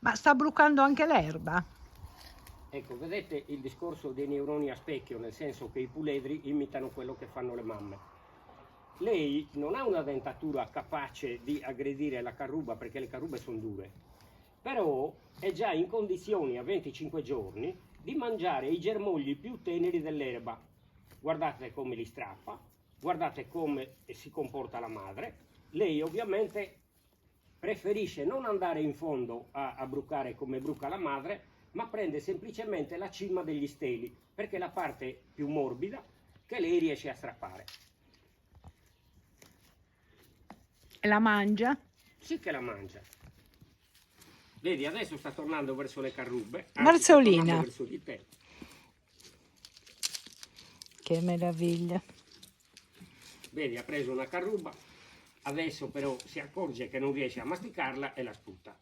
Ma sta brucando anche l'erba? Ecco, vedete il discorso dei neuroni a specchio, nel senso che i puledri imitano quello che fanno le mamme. Lei non ha una dentatura capace di aggredire la carruba perché le carrube sono dure, però è già in condizioni a 25 giorni di mangiare i germogli più teneri dell'erba. Guardate come li strappa, guardate come si comporta la madre. Lei ovviamente preferisce non andare in fondo a brucare come bruca la madre, ma prende semplicemente la cima degli steli, perché è la parte più morbida che lei riesce a strappare. E la mangia? Sì che la mangia. Vedi, adesso sta tornando verso le carrube, anzi sta Marzolina. tornando verso di te. Che meraviglia. Vedi, ha preso una carruba, adesso però si accorge che non riesce a masticarla e la sputa.